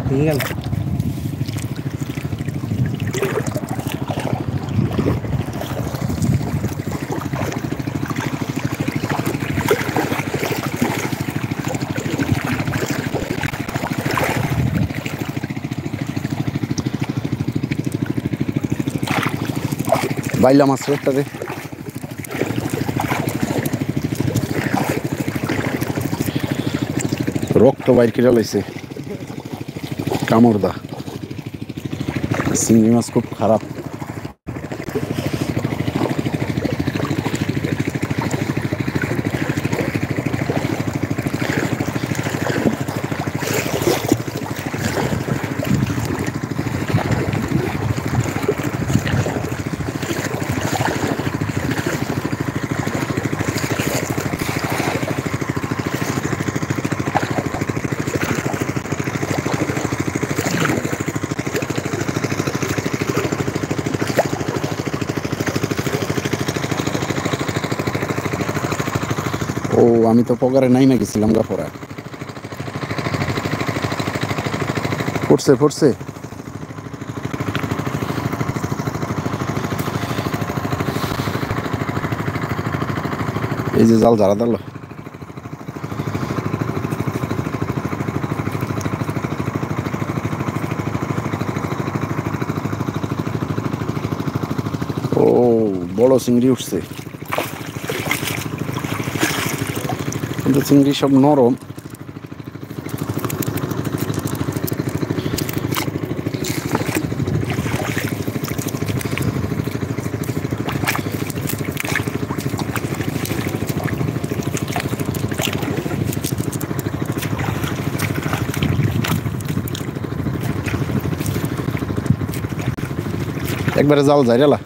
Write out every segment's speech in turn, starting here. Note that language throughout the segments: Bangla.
ভেঙে গেল। বাইলা মাছ একটা রে, রক্ত বাইর করে লাইছে কামড় দা। চিংড়ি মাছ খুব খারাপ। ও আমি তো পগারে নাইমা গেছিলাম গাফরা। পড়ছে পড়ছে। এই যে জাল ঝাড়া দিল। ও বড় চিংড়ি উঠছে, কিন্তু চিংড়ি সব নরম। একবারে জাল জাইরালা,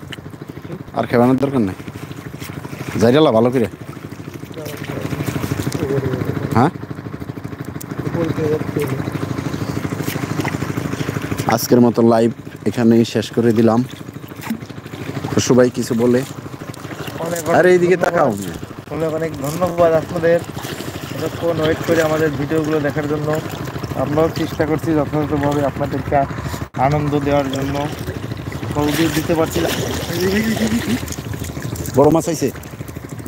আর খেবানোর দরকার নাই। জাইরালা ভালো করে। হ্যাঁ আজকের মতো লাইভ এখানেই শেষ করে দিলাম। খুশু ভাই কিছু বলে? আরে এইদিকে তাকাও। অনেক অনেক ধন্যবাদ আপনাদের এতক্ষণ ওয়েট করে আমাদের ভিডিওগুলো দেখার জন্য। আমরাও চেষ্টা করছি যথাযথভাবে আপনাদেরকে আনন্দ দেওয়ার জন্য। কতদূর দিতে পারছি না। বড় মাছ আইছে,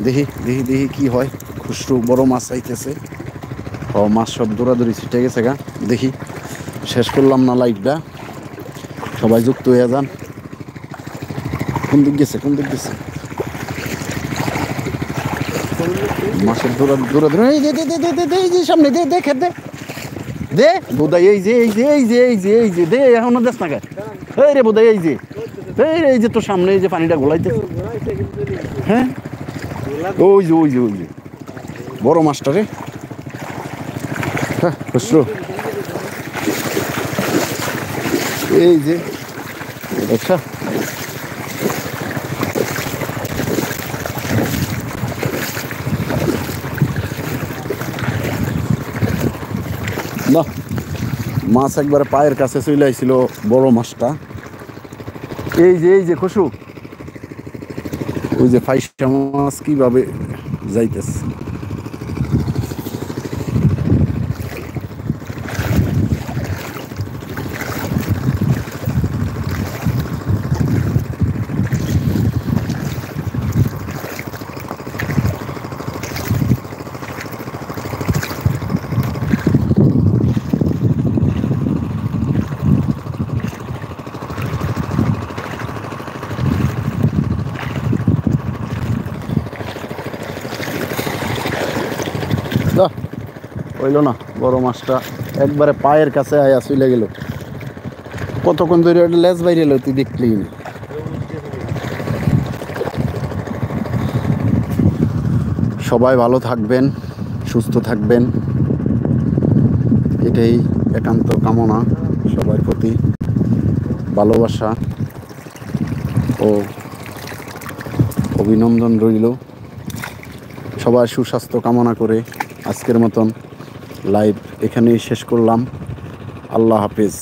দেখি দেখি দেখি কি হয়। খুশরু বড় মাছ আইতেছে। ও মাছ সব দৌড়াদৌড়ি ছিটে গেছে গা। দেখি শেষ করলাম না লাইভটা, সবাই যুক্ত হয়ে যান। কোন দিক গেছে কোন দিক গেছে? মাছের দৌড়াদৌড়ি। এই যে সামনে দে দে খেতে দে বোধাই। এই যে এই যে এই যে এই যে এই যে দে, এখনো দেশ না গায়ে। এই রে বোধাই এই যে এই যে তোর সামনে এই যে পানিটা গোলাইতে। হ্যাঁ ওই যে ওই যে ওই যে বড় মাছটা রে। হ্যাঁ খুশরু এই যে আচ্ছা না, মাছ একবারে পায়ের কাছে চলে আইছিল বড় মাছটা। এই যে খুশু ওই যে ফাইসা মাছ কিভাবে যাইতেছে। হইল না, বড় মাছটা একবারে পায়ের কাছে আয়া চলে গেল। কতক্ষণ ধরে লেজ বাইরে এলো তুই দেখলি না। সবাই ভালো থাকবেন, সুস্থ থাকবেন, এটাই একান্ত কামনা। সবার প্রতি ভালোবাসা ও অভিনন্দন রইল। সবার সুস্বাস্থ্য কামনা করে আজকের মতন লাইভ এখানেই শেষ করলাম। আল্লাহ হাফেজ।